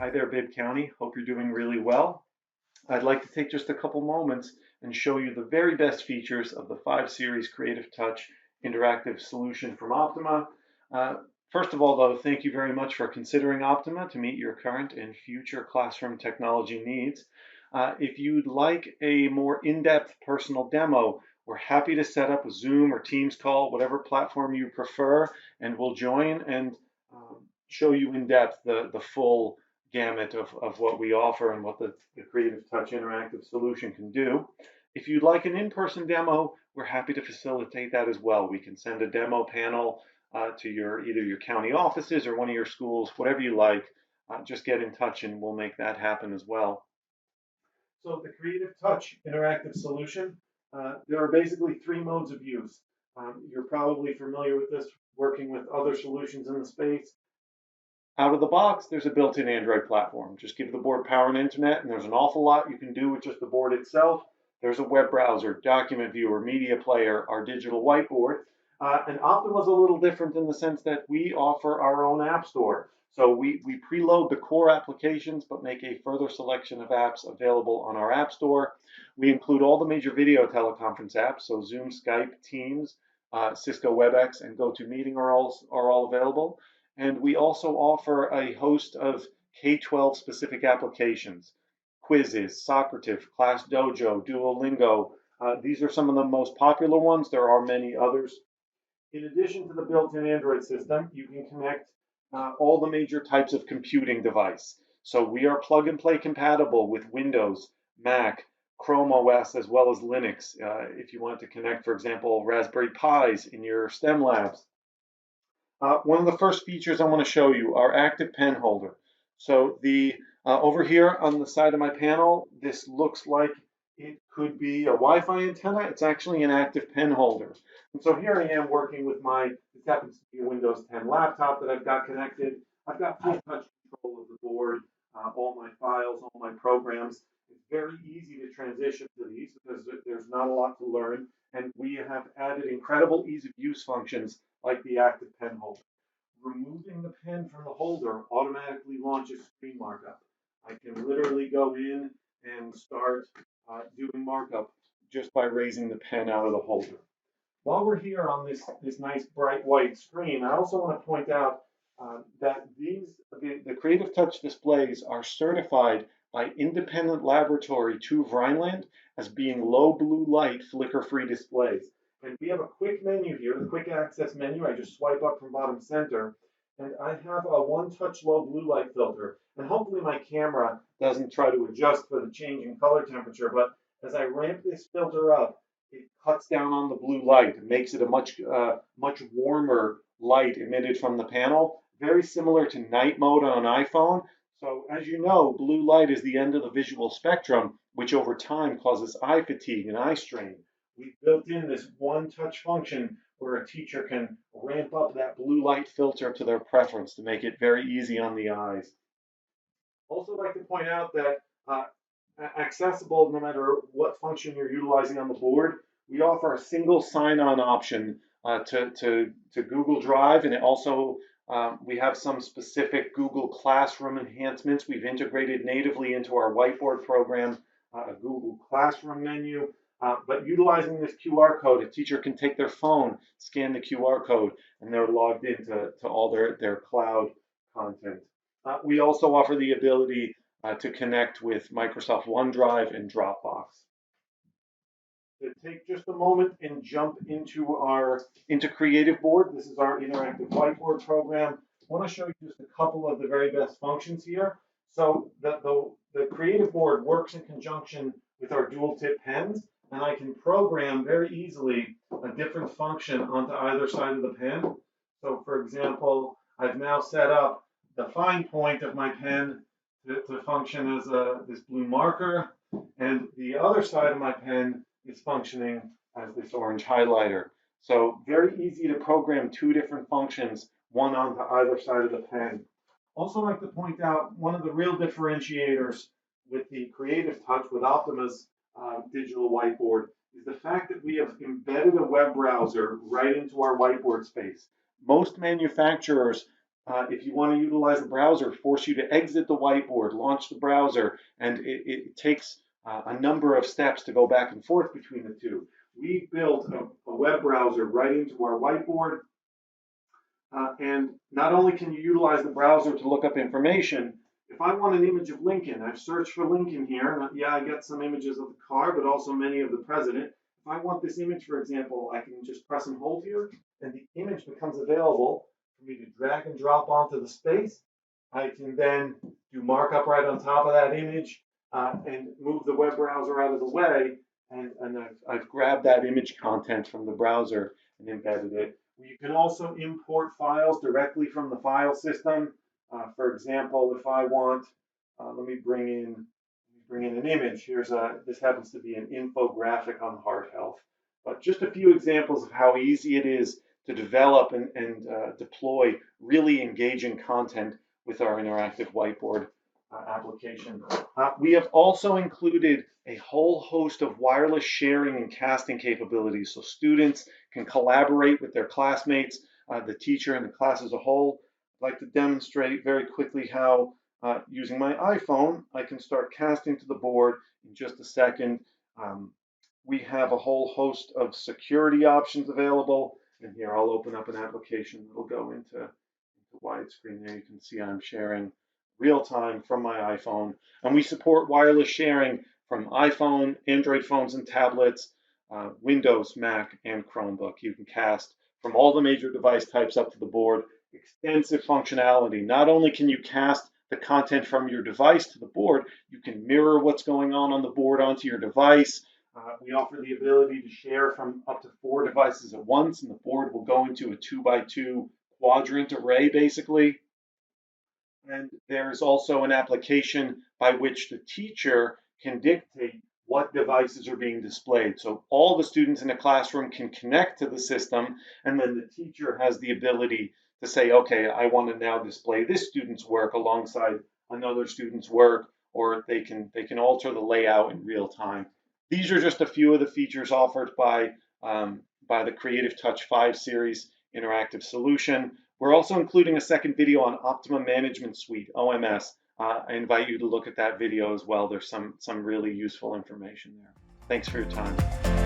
Hi there, Bibb County. Hope you're doing really well. I'd like to take just a couple moments and show you the very best features of the 5Series Creative Touch interactive solution from Optoma. First of all, though, thank you very much for considering Optoma to meet your current and future classroom technology needs. If you'd like a more in-depth personal demo, we're happy to set up a Zoom or Teams call, whatever platform you prefer, and we'll join and show you in depth the full gamut of what we offer and what the Creative Touch interactive solution can do. If you'd like an in-person demo, we're happy to facilitate that as well. We can send a demo panel to either your county offices or one of your schools, whatever you like. Just get in touch and we'll make that happen as well. So the Creative Touch interactive solution, there are basically three modes of use. You're probably familiar with this working with other solutions in the space. Out of the box, there's a built-in Android platform. Just give the board power and internet, and there's an awful lot you can do with just the board itself. There's a web browser, document viewer, media player, our digital whiteboard. And Optoma is a little different in the sense that we offer our own app store. So we preload the core applications, but make a further selection of apps available on our app store. We include all the major video teleconference apps, so Zoom, Skype, Teams, Cisco WebEx, and GoToMeeting are all available. And we also offer a host of K-12 specific applications, quizzes, Socrative, Class Dojo, Duolingo. These are some of the most popular ones. There are many others. In addition to the built-in Android system, you can connect all the major types of computing device. So we are plug and play compatible with Windows, Mac, Chrome OS, as well as Linux. If you want to connect, for example, Raspberry Pis in your STEM labs. One of the first features I want to show you, our active pen holder. So over here on the side of my panel, this looks like it could be a Wi-Fi antenna. It's actually an active pen holder. And so here I am working with this happens to be a Windows 10 laptop that I've got connected. I've got full touch control of the board, all my files, all my programs. It's very easy to transition to these because there's not a lot to learn. And we have added incredible ease of use functions like the active pen holder. Removing the pen from the holder automatically launches screen markup. I can literally go in and start doing markup just by raising the pen out of the holder. While we're here on this nice bright white screen, I also want to point out that the Creative Touch displays are certified by Independent Laboratory to Rhineland as being low blue light flicker-free displays. And we have a quick menu here, the quick access menu. I just swipe up from bottom center, and I have a one-touch low blue light filter. And hopefully my camera doesn't try to adjust for the change in color temperature, but as I ramp this filter up, it cuts down on the blue light. It makes it a much warmer light emitted from the panel, very similar to night mode on an iPhone. So as you know, blue light is the end of the visual spectrum, which over time causes eye fatigue and eye strain. We've built in this one-touch function where a teacher can ramp up that blue light filter to their preference to make it very easy on the eyes. Also like to point out that accessible no matter what function you're utilizing on the board, we offer a single sign-on option to Google Drive, and it also we have some specific Google Classroom enhancements. We've integrated natively into our whiteboard program a Google Classroom menu. But utilizing this QR code, a teacher can take their phone, scan the QR code, and they're logged into all their cloud content. We also offer the ability to connect with Microsoft OneDrive and Dropbox. To take just a moment and jump into Creative Board, this is our interactive whiteboard program. I want to show you just a couple of the very best functions here. So the Creative Board works in conjunction with our dual tip pens, and I can program very easily a different function onto either side of the pen. So for example, I've now set up the fine point of my pen to function as this blue marker, and the other side of my pen is functioning as this orange highlighter. So very easy to program two different functions, one onto either side of the pen. Also like to point out one of the real differentiators with the Creative Touch with Optoma's digital whiteboard is the fact that we have embedded a web browser right into our whiteboard space. Most manufacturers If you want to utilize the browser, force you to exit the whiteboard, launch the browser, and it takes a number of steps to go back and forth between the two. We built a web browser right into our whiteboard, and not only can you utilize the browser to look up information, if I want an image of Lincoln, I've searched for Lincoln here, and yeah, I get some images of the car, but also many of the president. If I want this image, for example, I can just press and hold here, and the image becomes available for me to drag and drop onto the space. I can then do markup right on top of that image and move the web browser out of the way, and I've grabbed that image content from the browser and embedded it. You can also import files directly from the file system. For example, if I want, let me bring in an image. This happens to be an infographic on heart health. But just a few examples of how easy it is to develop and deploy really engaging content with our interactive whiteboard application. We have also included a whole host of wireless sharing and casting capabilities, so students can collaborate with their classmates, the teacher, and the class as a whole. I'd like to demonstrate very quickly how, using my iPhone, I can start casting to the board in just a second. We have a whole host of security options available, and here I'll open up an application that will go into widescreen. There you can see I'm sharing real time from my iPhone, and we support wireless sharing from iPhone, Android phones and tablets, Windows, Mac, and Chromebook. You can cast from all the major device types up to the board. Extensive functionality. Not only can you cast the content from your device to the board, you can mirror what's going on the board onto your device. We offer the ability to share from up to 4 devices at once, and the board will go into a 2x2 quadrant array, basically. And there's also an application by which the teacher can dictate what devices are being displayed. So all the students in a classroom can connect to the system, and then the teacher has the ability to say, okay, I want to now display this student's work alongside another student's work, or they can alter the layout in real time. These are just a few of the features offered by the Creative Touch 5 Series interactive solution. We're also including a second video on Optoma Management Suite, OMS. I invite you to look at that video as well. There's some really useful information there. Thanks for your time.